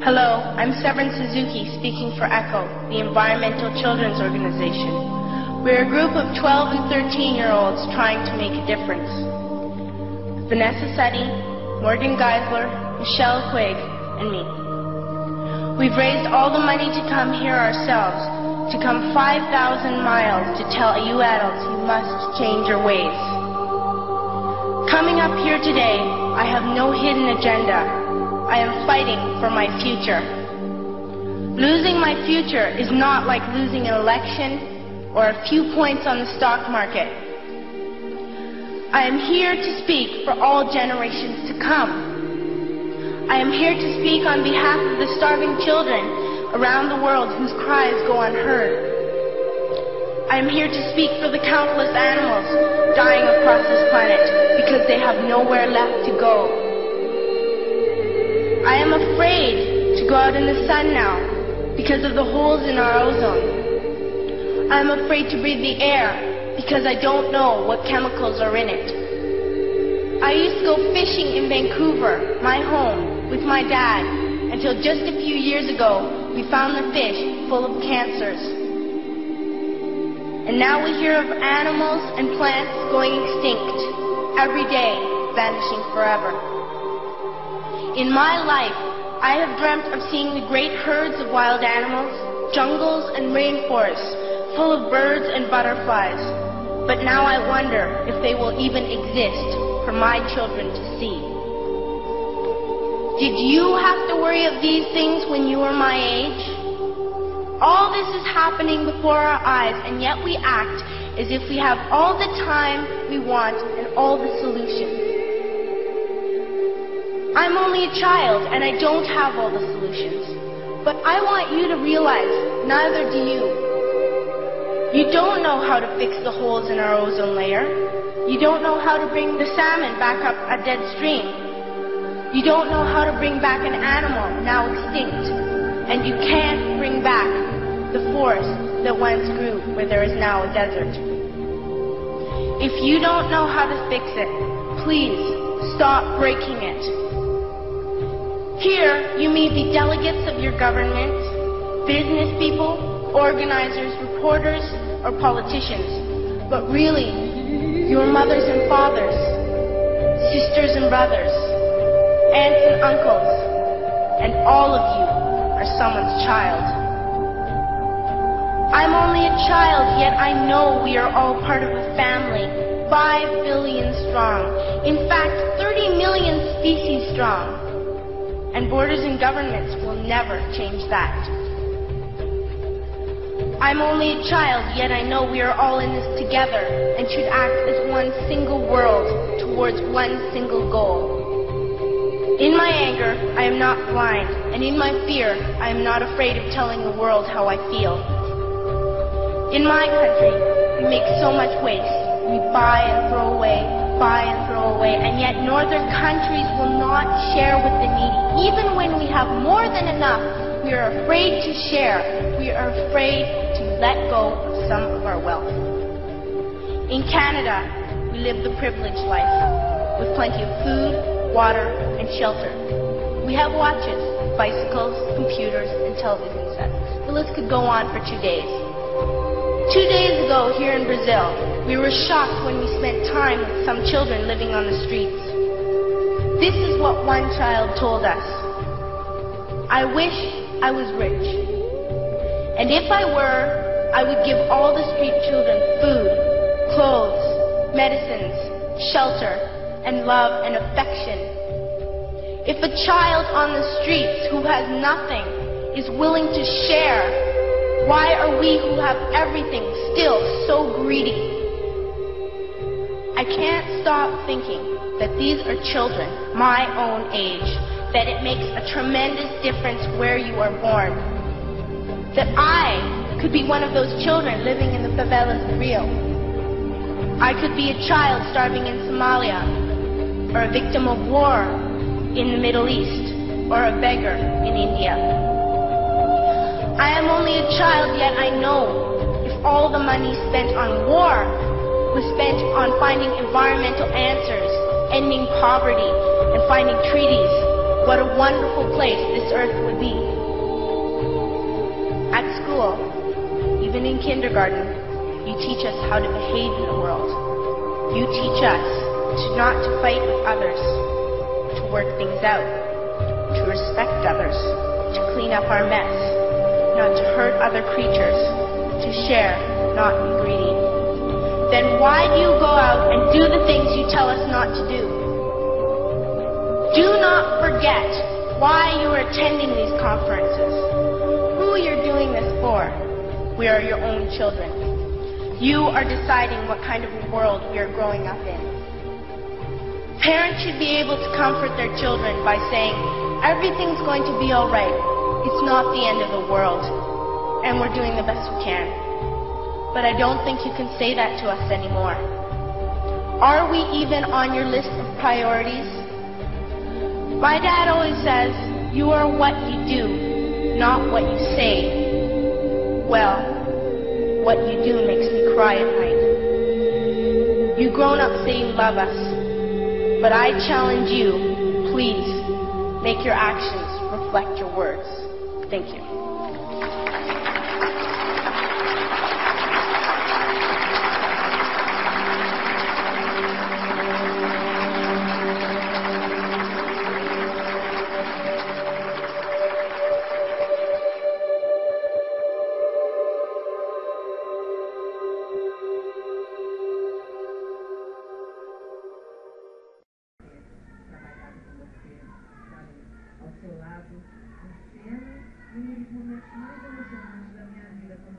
Hello, I'm Severin Suzuki speaking for ECHO, the Environmental Children's Organization. We're a group of 12 and 13-year-olds trying to make a difference. Vanessa Setti, Morgan Geisler, Michelle Quigg, and me. We've raised all the money to come here ourselves, to come 5,000 miles to tell you adults you must change your ways. Coming up here today, I have no hidden agenda. I am fighting for my future. Losing my future is not like losing an election or a few points on the stock market. I am here to speak for all generations to come. I am here to speak on behalf of the starving children around the world whose cries go unheard. I am here to speak for the countless animals dying across this planet because they have nowhere left to go. I am afraid to go out in the sun now because of the holes in our ozone. I am afraid to breathe the air because I don't know what chemicals are in it. I used to go fishing in Vancouver, my home, with my dad, until just a few years ago we found the fish full of cancers. And now we hear of animals and plants going extinct, every day vanishing forever. In my life, I have dreamt of seeing the great herds of wild animals, jungles and rainforests full of birds and butterflies. But now I wonder if they will even exist for my children to see. Did you have to worry of these things when you were my age? All this is happening before our eyes, and yet we act as if we have all the time we want and all the solutions. I'm only a child and I don't have all the solutions. But I want you to realize, neither do you. You don't know how to fix the holes in our ozone layer. You don't know how to bring the salmon back up a dead stream. You don't know how to bring back an animal now extinct. And you can't bring back the forest that once grew where there is now a desert. If you don't know how to fix it, please stop breaking it. Here, you meet the delegates of your government, business people, organizers, reporters, or politicians, but really, your mothers and fathers, sisters and brothers, aunts and uncles, and all of you are someone's child. I'm only a child, yet I know we are all part of a family, 5 billion strong, in fact, 30 million species strong. And borders and governments will never change that. I'm only a child, yet I know we are all in this together and should act as one single world towards one single goal. In my anger, I am not blind, and in my fear, I am not afraid of telling the world how I feel. In my country, we make so much waste. We buy and throw away, and yet northern countries will not share with the needy. Even when we have more than enough, we are afraid to share. We are afraid to let go of some of our wealth. In Canada, we live the privileged life, with plenty of food, water, and shelter. We have watches, bicycles, computers, and television sets. The list could go on for 2 days. 2 days ago, here in Brazil, we were shocked when we spent time with some children living on the streets. This is what one child told us. I wish I was rich. And if I were, I would give all the street children food, clothes, medicines, shelter, and love and affection. If a child on the streets who has nothing is willing to share, why are we who have everything still so greedy? I can't stop thinking that these are children my own age, that it makes a tremendous difference where you are born. That I could be one of those children living in the favelas in Rio. I could be a child starving in Somalia, or a victim of war in the Middle East, or a beggar in India. I am only a child, yet I know if all the money spent on war was spent on finding environmental answers, ending poverty, and finding treaties, what a wonderful place this earth would be. At school, even in kindergarten, you teach us how to behave in the world. You teach us not to fight with others, to work things out, to respect others, to clean up our mess, not to hurt other creatures, to share, not be greedy. Then why do you go out and do the things you tell us not to do? Do not forget why you are attending these conferences, who you're doing this for. We are your own children. You are deciding what kind of a world we are growing up in. Parents should be able to comfort their children by saying, everything's going to be all right. It's not the end of the world, and we're doing the best we can. But I don't think you can say that to us anymore. Are we even on your list of priorities? My dad always says, you are what you do, not what you say. Well, what you do makes me cry at night. You grown up say you love us, but I challenge you, please, make your actions reflect your words. Thank you. Ao seu lado, em cena, um dos momentos mais emocionantes da minha vida como